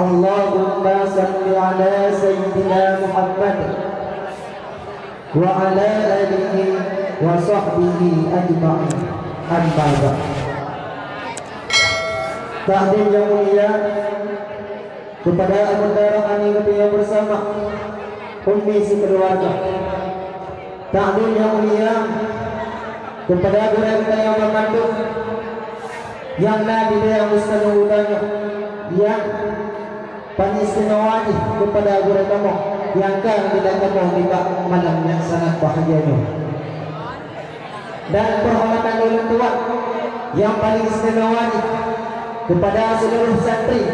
Allahumma salli ala Sayyidina Muhammad wa ala alihi wa sahbihi ajma'in. Amma ba'd. Takdim yang mulia kepada saudara kami yang bersama ummi sekeluarga. Takdim yang mulia kepada guru kita yang mengandung yang nabi yang muslimudanya yang panistinawani kepada guru kamu yang akan dilakukan di malam yang sangat bahagianya, dan penghormatan orang tua yang paling istimewa kepada seluruh santri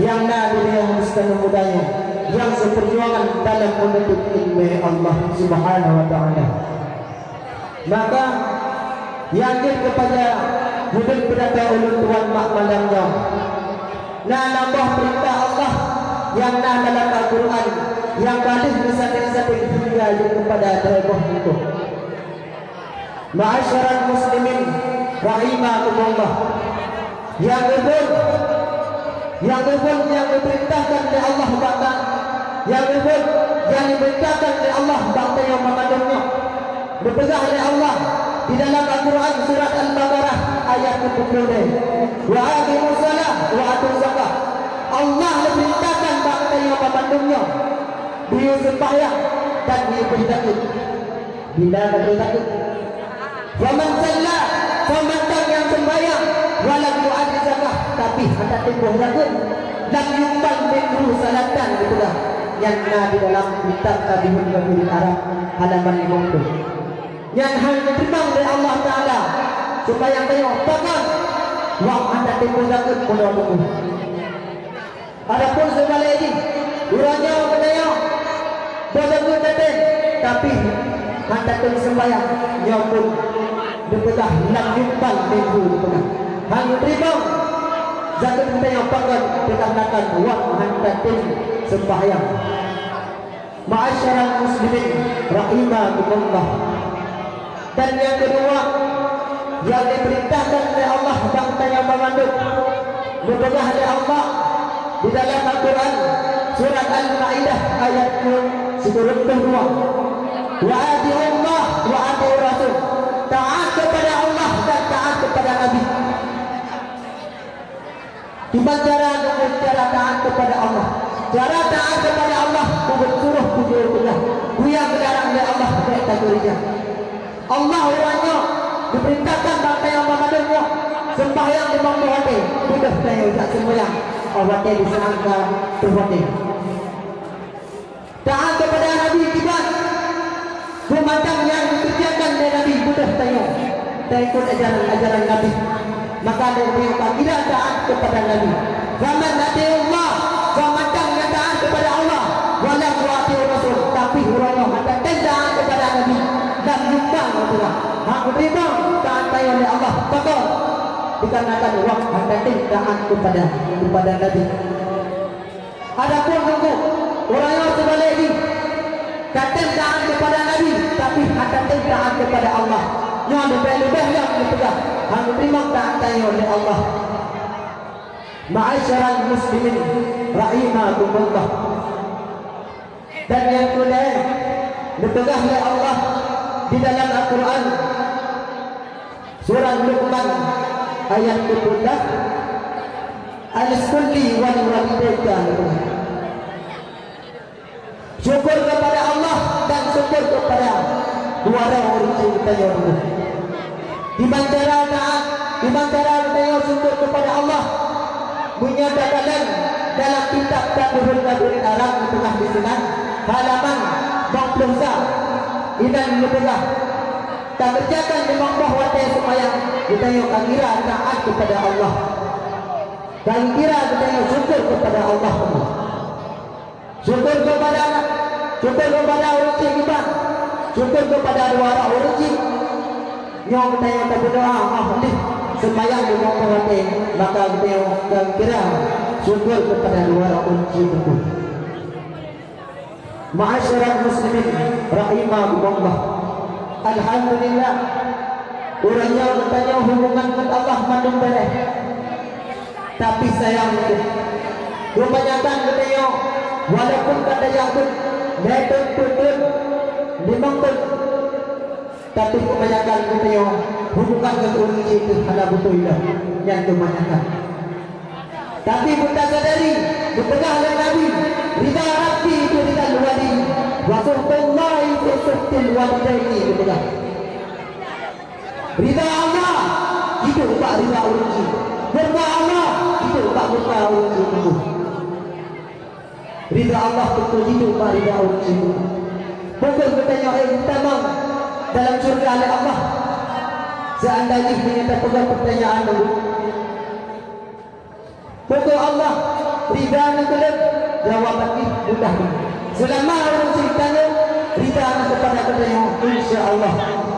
yang nabi yang muslimudanya yang seperjuangan dalam menuntut ilmu Allah Subhanahu wa taala. Maka yakin kepada hidup berada ulun Tuhan mak malamnya nah nambah perintah Allah yang nah dalam Al-Quran yang kadih bisa-bisa hingga kepada terheboh itu. Ma'asyarat muslimin rahimakumullah, yang diperintahkan oleh Allah Ta'ala, yang diperintahkan oleh Allah Ta'ala yang mengandungnya, dipegang oleh Allah di dalam Al-Quran surat Al-Baqarah ayat 70. Wa aqimus shalah wa atuz zakah. Allah memerintahkan bangsa yang memandungnya dia sembahyang dan dia berzakat. Bila berzakat, faman shalla, faman yang sembahyang walam yu'addi zakah, tapi hendak tempoh zakat dan yumbal minhu salatan, itulah yang ada dalam kitab Tabihun Kabirin Arab halaman 50. Yang hal diterima oleh Allah Ta'ala supaya tengok bahkan wang anda tempoh zakat penuh. Adapun sebalik ini urangnya menanya berzakat datang tapi anda tengok sembahyang nyambung dipedah nak yumbal minggu dipedah hang diterima zakat menanya bahkan dikarenakan wang anda tengok sembahyang. Ma'asyaral muslimin rahimakumullah. Dan yang kedua yang diperintahkan oleh Allah bangsa yang mengandung dipegang oleh Allah di dalam Al-Quran surat Al-Ma'idah ayat 92. Wa ati'u Allah wa ati'u Rasul, taat kepada Allah dan taat kepada Nabi. Cuma cara taat kepada Allah, cara taat kepada Allah suruh puji-pujian yang dilarang oleh Allah kategorinya. Allah orangnya diperintahkan bangsa yang mengandungnya sembahyang di bangku hati sudah saya tak sembahyang awatnya disangka terhati. Taat kepada Nabi kibat semacam yang dikerjakan oleh Nabi sudah saya ikut ajaran Nabi, maka ada yang tidak taat kepada Nabi. Zaman Nabi Allah semacam yang taat kepada Allah walau wati Rasul, tapi orangnya ada taat kepada Nabi dan nyumbang itulah hak terima taat oleh Allah betul dikarenakan wang anda taat kepada Nabi. Adapun hukum orang yang sebalik ini kata taat kepada Nabi tapi anda taat kepada Allah yang lebih-lebih yang dipegang hak terima taat oleh Allah. Ma'asyaral muslimin rahimakumullah. Dan yang kedua dipegang oleh Allah di dalam Al-Quran surah Luqman ayat 17, al-kulli wal walidain, syukur kepada Allah dan syukur kepada dua orang kita yang di antara taat, di antara kita syukur kepada Allah menyatakan dalam kitab Tabihun Kabirin Arab di tengah di sana halaman 40 idan lebihlah tak kerjakan memang bahawa supaya kita yang kira taat kepada Allah dan kira kita yang syukur kepada Allah, syukur kepada urusi kita, syukur kepada dua orang urusi yang kita yang berdoa ahli sembahyang di muka hati, maka kita yang kira syukur kepada dua orang urusi itu. Ma'asyarat muslimin rahimahumullah. Alhamdulillah orangnya bertanya hubungan dengan Allah mandung beres, tapi sayang Kebanyakan katanya walaupun kata yang pun metode pun limang pun, tapi kebanyakan katanya hubungan dengan orang itu adalah betul yang kebanyakan. Tapi kita sadari berpegang dengan Nabi, ridha Rabbi itu ridha wali, wa suhtullahi fi suhtil walidaini berpegang. Ridha Allah itu tak ridha orang itu. Murka Allah itu tak murka orang itu. Ridha Allah betul itu tak ridha orang itu. Bukan bertanya kita mau dalam surga oleh Allah. Seandainya kita pegang pertanyaan dulu. Bukan Allah ridha kelak jawaban ini mudah. Selama orang ceritanya ridha kepada katanya insya-Allah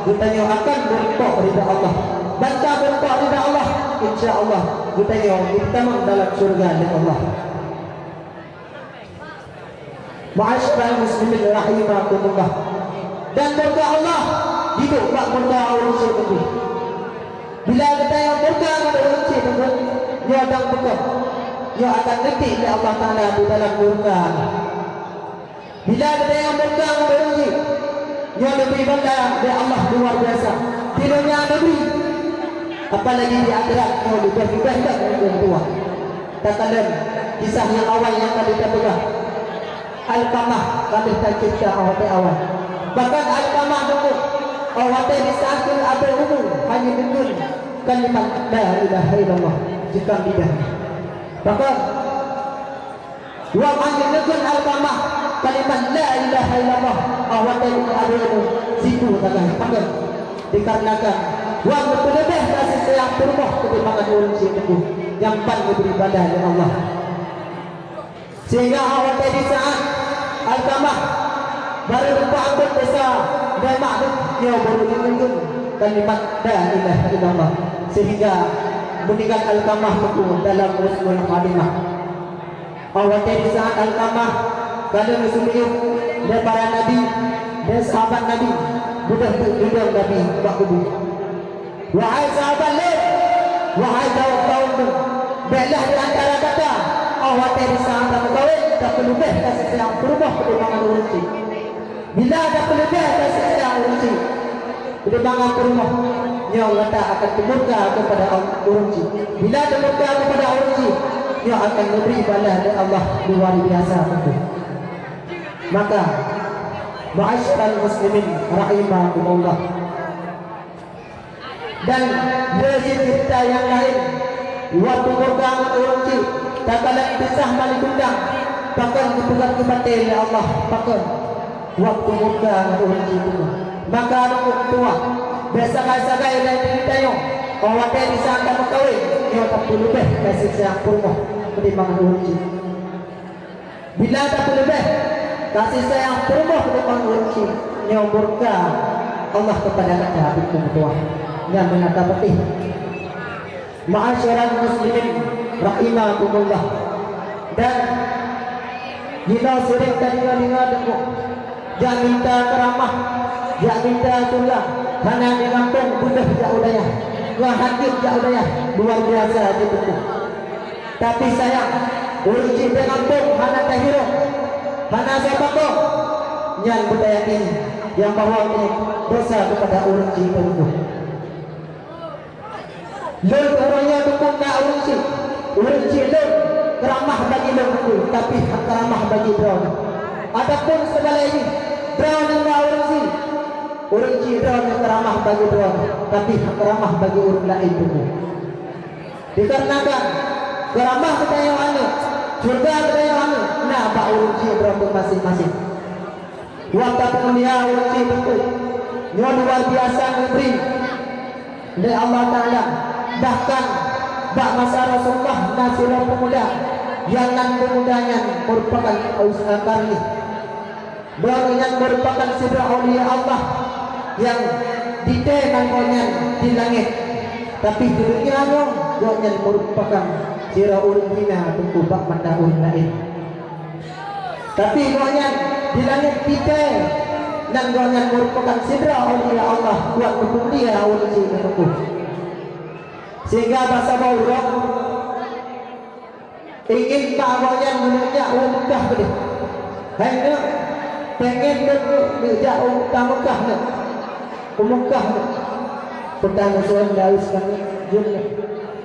katanya akan berkah ridha Allah. Bantah berkah ridha Allah insya-Allah katanya kita mau dalam surga oleh Allah. Ma'asyiral muslimin rahimakumullah. Dan berkah Allah hidup tak berkah orang itu. Bila kita yang berkah kepada orang itu, dia akan berkah. Dia akan ngerti oleh Allah Ta'ala di dalam berkah. Bila kita yang berkah kepada orang itu, dia lebih bangga dari Allah luar biasa. Di dunia negeri, apalagi di akhirat, dia lebih bangga dari orang tua. Katakan kisah yang awal yang tadi kita pegang. Al-Qamah kami tercipta awal. Bahkan Al-Qamah dulu awal disahkan ada umum hanya dengan kalimat la ilaha illallah jika tidak. Bahkan wa hanya dengan Al-Qamah kalimat la ilaha illallah awal ada umum situ katakan. Bahkan dikarenakan wa berlebih kasih sayang berubah ketimbangan orang situ yang paling beribadah kepada Allah. Sehingga awal tadi saat Al-Qamah baru berpakat desa dan makhluknya baru menunjuk kalimat la ilaha illallah sehingga meninggal Al-Qamah itu dalam usul Qadimah. Awal tadi saat Al-Qamah kalau Rasulullah dan para nabi dan sahabat nabi sudah berjudul nabi bakubu. Wahai sahabat lain, wahai kaum belah di antara kata awal tadi saat kawin tak perlu kasih sayang berubah perkembangan urusi. Bila ada pelebih kasih sayang urusi, perkembangan berubah, dia kata akan murka kepada urusi. Bila ada murka kepada urusi, dia akan memberi balas dari Allah luar biasa itu. Maka, ma'asyiral muslimin rahimakumullah. Dan rezeki kita yang lain, waktu murka urusi, tak kalah pisah balik undang. Bahkan dipegang kebatil oleh Allah. Bahkan waktu muda orang itu. Maka anak tua biasa-biasa gaya lain ditanya awak dia disangka berkahwin dia tak perlu lebih kasih sayang kurma pertimbangan orang itu. Bila tak perlu lebih kasih sayang kurma pertimbangan orang itu, dia murka Allah kepada kita itu tua yang menata peti. Ma'asyiral muslimin rahimakumullah. Dan kita sering dengar dengok, jangan minta keramah, jangan minta surga, karena di kampung budak jauh daya, hakim jauh daya, luar biasa itu. Tapi sayang, urusi di kampung, hana tahiro, hana siapa kau, yang budaya ini, yang bawa ini dosa kepada urusi itu. Lalu orangnya dukung tak urusi lalu. Keramah bagi lembu, tapi keramah bagi drone. Adapun sebaliknya, drone yang orang si drone yang keramah bagi drone, tapi keramah bagi orang lain dulu. Dikarenakan keramah kita yang anu, surga kita yang anu, nah pak orang si drone masing-masing. Waktu mulia orang si itu, yang luar biasa memberi dari Allah Taala. Bahkan bak masa Rasulullah nasirah pemuda yang nan pemudanya merupakan karni baru yang merupakan sidra aulia Allah yang ditenangnya di langit, tapi di dunia yang merupakan sidra ulina tentu bak mata lain, tapi yang di langit diten dan yang merupakan sidra aulia Allah buat dia ulil tentu. Sehingga bahasa bawah ingin bawayan menunjuk Mekah boleh. Hanya pengen menunjuk Mekah nak. Mekah nak. Pertama soal dari sekarang jumlah.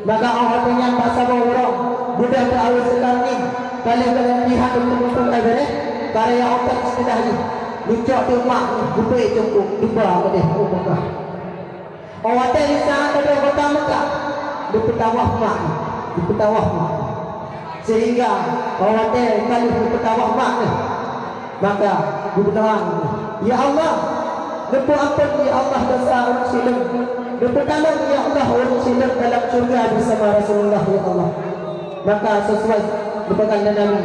Maka orang yang bahasa orang budak berawal sekarang ni kalau kalian lihat untuk ada karya otak sudah ni lucok tu mak budak cukup dua boleh Mekah. Orang di sana ada kota Mekah di petawah mak di petawah mak sehingga orang kali di petawah mak ni maka di petawah ya Allah lepas apa ya Allah dosa orang silap lepas kalau ya Allah orang silap dalam surga bersama Rasulullah ya Allah maka sesuai diberikan Nabi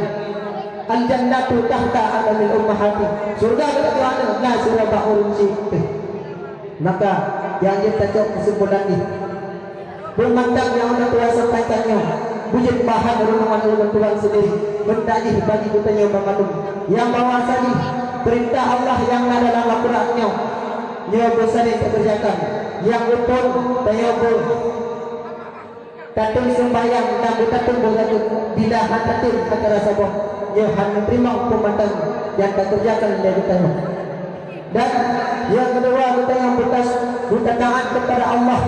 al-jannatu tahta aqdamil ummahati surga berada pada surga ba'urun silap maka yang kita cok kesimpulan ini bermantap yang Allah Tuhan sampaikannya wujud bahan renungan ulama Tuhan sendiri berdalih bagi kita yang mengandung yang bahwasanya perintah Allah yang ada dalam Al-Qurannya dia bersalin kerjakan yang betul tayabul tatung sembahyang dan tatung berlaku bila hatatul kata rasabah dia hanya terima hukuman yang tak kerjakan dari kita dan yang kedua kita yang kita taat kepada Allah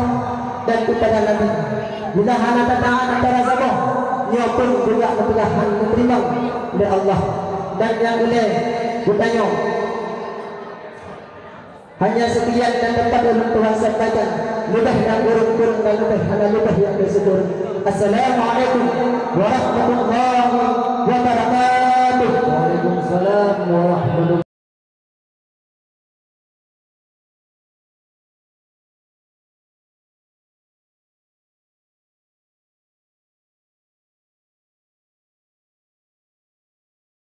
dan kepada Nabi bila hanya taat kepada sabah dia pun juga ketegahan menerima oleh Allah dan yang boleh bertanya hanya sekian dan dapat oleh Tuhan sampaikan lebih dan kurang dan lebih hanya lebih yang bersyukur. Assalamualaikum warahmatullahi wabarakatuh. Waalaikumsalam warahmatullahi